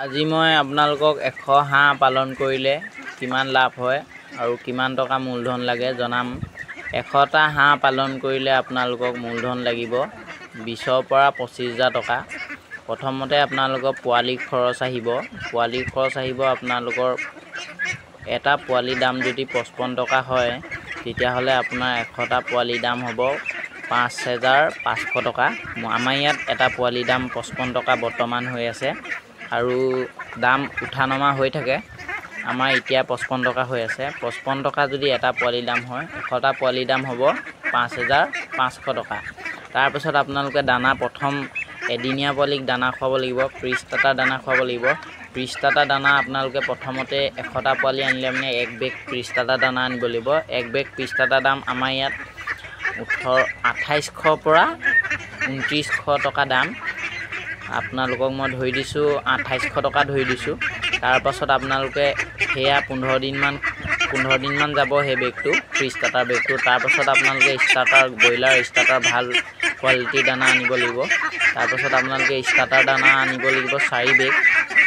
আজি মই আপোনালোকক 100 হাঁহ পালন কৰিলে কিমান লাভ হয় আৰু কিমান টকা মূলধন লাগে জনাম। 100টা হাঁহ পালন কৰিলে আপোনালোকক মূলধন লাগিব 20ৰ পৰা 25,000 টকা। প্ৰথমতে আপোনালোকৰ পোৱালি খৰচ আহিব আপোনালোকৰ এটা পোৱালি দাম যদি 55 টকা হয় তেতিয়াহ'লে আপোনাৰ 100টা পোৱালি দাম হ'ব 5,500 টকা। আমাৰ ইয়াত এটা পোৱালি দাম 55 টকা বৰ্তমান হৈ আছে আৰু দাম উঠা নমা হৈ থাকে। আমাৰ এতিয়া 55 টকা হৈ আছে। 55 টকা যদি এটা পোৱালি দাম হয় 100টা পোৱালি দাম হ'ব 5,500 টকা। তাৰপিছত আপোনালোকে দানা প্ৰথম এদিনীয়া পোৱালিক দানা খুৱাব লাগিব, প্ৰিষ্টাৰ্টাৰ দানা খুৱাব লাগিব। প্ৰিষ্টাৰ্টাৰ দানা আপোনালোকে প্ৰথমতে 100টা পোৱালি আনিলে মানে 1 বেগ প্ৰিষ্টাৰ্টাৰ দানা আনিব লাগিব। 1 বেগ প্ৰিষ্টাৰ্টাৰ দাম আমাৰ ইয়াত 2800 পৰা 2900 টকা দাম। আপোনালোকক মই ধৰি দিছোঁ 2800 টকা ধৰি দিছোঁ। তাৰপাছত আপোনালোকে সেয়া 15 দিনমান যাব সেই বেগটো, প্ৰিষ্টাৰ্টাৰ বেগটো। তাৰপাছত আপোনালোকে ব্ৰইলাৰ ষ্টাৰ্টাৰ ভাল কোৱালিটিৰ দানা আনিব লাগিব। তাৰপাছত আপোনালোকে ষ্টাৰ্টাৰ দানা আনিব লাগিব 4 বেগ।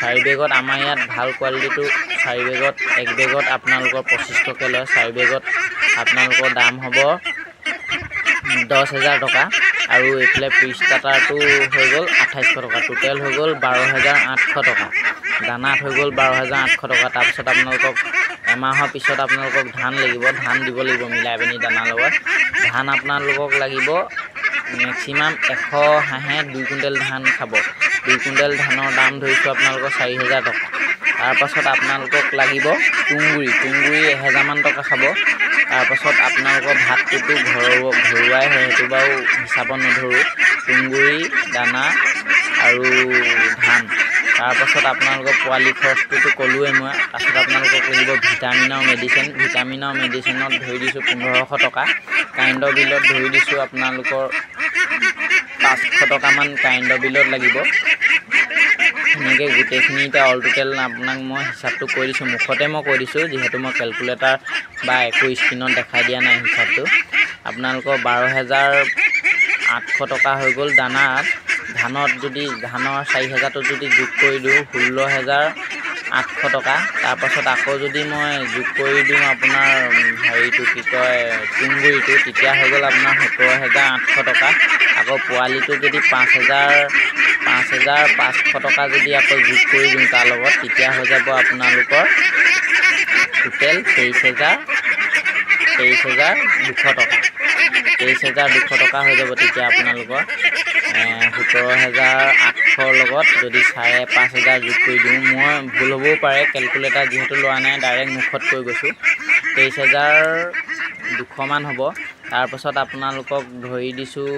4 বেগত আমাৰ ইয়াত ভাল কোৱালিটিটো 4 বেগত 1 বেগত আপোনালোকৰ 25 টকা লয়। 4 বেগত আপোনালোকৰ দাম হ'ব 10,000 টকা আৰু এইফালে প্ৰিষ্টাৰ্টাৰটো হৈ গ'ল 2800 টকা। টোটেল হৈ গ'ল 12,800 টকা। দানাত হৈ গ'ল 12,800 টকা। তাৰপিছত আপোনালোকক এমাহৰ পিছত আপোনালোকক ধান লাগিব, ধান দিব লাগিব মিলাই পিনি দানাৰ লগত। ধান আপোনালোকক লাগিব মেক্সিমাম 100 হাঁহে 2 কুইণ্টেল ধান খাব। 2 কুইণ্টেল ধানৰ দাম ধৰিছোঁ আপোনালোকৰ 4,000 টকা। তাৰপাছত আপোনালোকক লাগিব তুঁহগুৰি 1000 মান টকা খাব। তাৰপাছত আপোনালোকৰ ভাতটোতো ঘৰুৱাই হয়, সেইটো বাৰু হিচাপত নধৰোঁ। তুঁহগুৰি দানা আৰু ধান। তাৰপাছত আপোনালোকৰ পোৱালি খৰচটোতো ক'লোৱেই মই। তাৰপাছত আপোনালোকক লাগিব ভিটামিন আৰু মেডিচিন। ভিটামিন আৰু মেডিচিনত ধৰি দিছোঁ 1500 টকা। কাৰেণ্টৰ বিলত ধৰি দিছোঁ আপোনালোকৰ 500 টকামান কাৰেণ্টৰ বিলত লাগিব। এনেকৈ গোটেইখিনি এতিয়া অল টোটেল আপোনাক মই হিচাপটো কৈ দিছোঁ, মুখতে মই কৈ দিছোঁ, যিহেতু মই কেলকুলেটাৰ বা একো স্ক্ৰীণত দেখাই দিয়া নাই হিচাপটো। আপোনালোকৰ 12,800 টকা হৈ গ'ল দানাত। ধানৰ 4,000টো যদি যোগ কৰি দিওঁ 16,800 টকা। তাৰপাছত আকৌ যদি মই যোগ কৰি দিওঁ আপোনাৰ তুঁহগুৰিটো, তেতিয়া হৈ গ'ল আপোনাৰ 17,800 টকা। আকৌ পোৱালিটো যদি 5,500 টকা যদি আকৌ যোগ কৰি দিওঁ তাৰ লগত, তেতিয়া হৈ যাব আপোনালোকৰ টোটেল 23,200 টকা। 23,200 টকা হৈ যাব তেতিয়া আপোনালোকৰ 17,800 লগত যদি 5,500 যোগ কৰি দিওঁ। মই ভুল হ'বও পাৰে, কেলকুলেটাৰ যিহেতু লোৱা নাই, ডাইৰেক্ট মুখত কৈ গৈছোঁ। 23,200 মান হ'ব। তাৰপাছত আপোনালোকক ধৰি দিছোঁ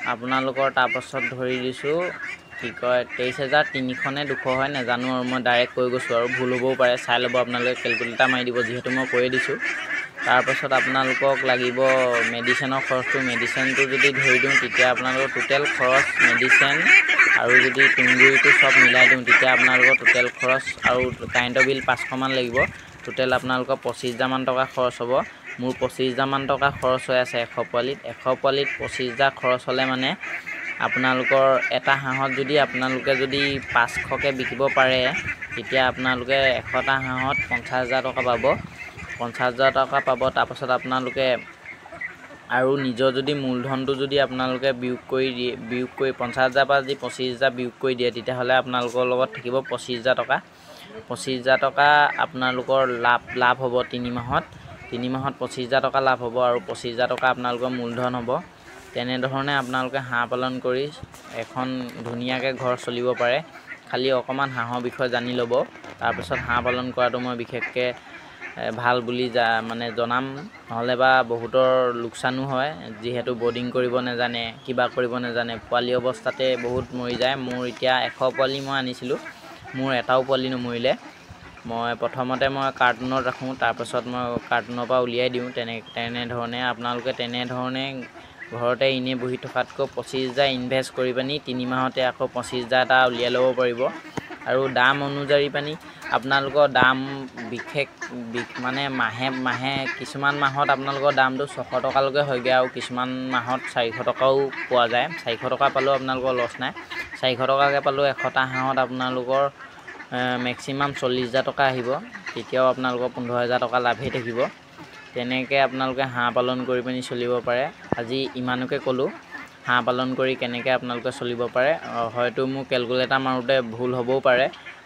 23,300 নে 200 হয় নাজানো আৰু, মই ডাইৰেক্ট কৈ গৈছোঁ আৰু ভুল হ'বও পাৰে, চাই ল'ব আপোনালোকে, কেলকুলেটাৰ মাৰি দিব, যিহেতু মই কৈয়ে দিছোঁ। তাৰপাছত আপোনালোকক লাগিব মেডিচিনৰ খৰচটো। মেডিচিনটো যদি ধৰি দিওঁ তেতিয়া আপোনালোকৰ টোটেল খৰচ মেডিচিন আৰু যদি তুঁহগুৰিটো চব মিলাই দিওঁ তেতিয়া আপোনালোকৰ টোটেল খৰচ আৰু কাৰেণ্টৰ বিল 500 মান লাগিব। টোটেল আপোনালোকৰ 25,000 মান টকা খৰচ হ'ব। মোৰ 25,000 মান টকা খৰচ হৈ আছে 100 পোৱালিত। 100 পোৱালিত 25,000 খৰচ হ'লে মানে আপোনালোকৰ এটা হাঁহত যদি আপোনালোকে 500কৈ বিকিব পাৰে তেতিয়া আপোনালোকে 100টা হাঁহত 50,000 টকা পাব। 50,000 টকা পাব। তাৰপাছত আপোনালোকে আৰু নিজৰ যদি মূলধনটো যদি আপোনালোকে বিয়োগ কৰি 50,000 পৰা যদি 25,000 বিয়োগ কৰি দিয়ে তেতিয়াহ'লে আপোনালোকৰ লগত থাকিব 25,000 টকা। 25,000 টকা আপোনালোকৰ লাভ হ'ব 3 মাহত। 3 মাহত 25,000 টকা লাভ হ'ব আৰু 25,000 টকা আপোনালোকৰ মূলধন হ'ব। তেনেধৰণে আপোনালোকে হাঁহ পালন কৰি এখন ধুনীয়াকৈ ঘৰ চলিব পাৰে। খালি অকণমান হাঁহৰ বিষয়ে জানি ল'ব। তাৰপিছত হাঁহ পালন কৰাটো মই বিশেষকৈ ভাল বুলি জনাম, নহ'লে বা বহুতৰ লোকচানো হয়, যিহেতু বৰ্ডিং কৰিব নাজানে, কিবা কৰিব নাজানে, পোৱালি অৱস্থাতে বহুত মৰি যায়। মোৰ এতিয়া 100 পোৱালি মই আনিছিলোঁ, মোৰ এটাও পোৱালি নমৰিলে। প্ৰথমতে মই কাৰ্টুনত ৰাখোঁ, তাৰপাছত মই কাৰ্টুনৰ পৰা উলিয়াই দিওঁ। তেনেধৰণে আপোনালোকে তেনেধৰণে ঘৰতে এনেই বহি থকাতকৈ 25,000 ইনভেষ্ট কৰি পিনি 3 মাহতে আকৌ 25,000 এটা উলিয়াই ল'ব পাৰিব। আৰু দাম অনুযায়ী পানি আপোনালোকৰ দাম বিশেষ মানে মাহে কিছুমান মাহত আপোনালোকৰ দামটো 600 টকালৈকে হয়গৈ আৰু কিছুমান মাহত 400 টকাও পোৱা যায় 400 টকা পালেও আপোনালোকৰ লছ নাই 400 টকাকৈ পালেও এশটা হাঁহত আপোনালোকৰ মেক্সিমাম 40,000 টকা আহিব তেতিয়াও আপোনালোকৰ 15,000 টকা লাভেই থাকিব তেনেকৈ আপোনালোকে হাঁহ পালন কৰি পিনি চলিব পাৰে আজি ইমানকে ক'লোঁ হাঁহ পালন কৰি কেনেকৈ আপোনালোকে চলিব পাৰে হয়তো মোৰ কেলকুলেটাৰ মাৰোঁতে ভুল হ'বও পাৰে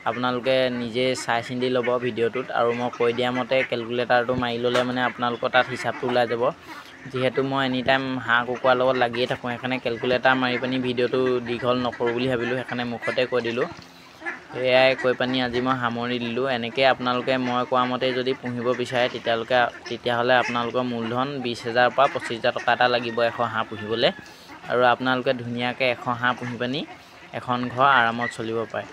আপোনালোকে নিজে চাই চিন্তি ল'ব ভিডিঅ'টোত আৰু মই কৈ দিয়া মতে কেলকুলেটাৰটো মাৰি ল'লে মানে আপোনালোকৰ তাত হিচাপটো ওলাই যাব যিহেতু মই এনি টাইম হাঁহ কুকুৰাৰ লগত লাগিয়ে থাকোঁ সেইকাৰণে কেলকুলেটাৰ মাৰি পিনি ভিডিঅ'টো দীঘল নকৰোঁ বুলি ভাবিলোঁ সেইকাৰণে মুখতে কৈ দিলোঁ এয়াই কৈ পানি আজি মই সামৰি দিলোঁ এনেকৈ আপোনালোকে মই কোৱা মতে যদি পুহিব বিচাৰে তেতিয়াহ'লে আপোনালোকৰ মূলধন 20,000 পৰা 25,000 টকা এটা লাগিব 100 হাঁহ পুহিবলৈ আৰু আপোনালোকে ধুনীয়াকৈ 100 হাঁহ পুহি পানি এখন ঘৰ আৰামত চলিব পাৰে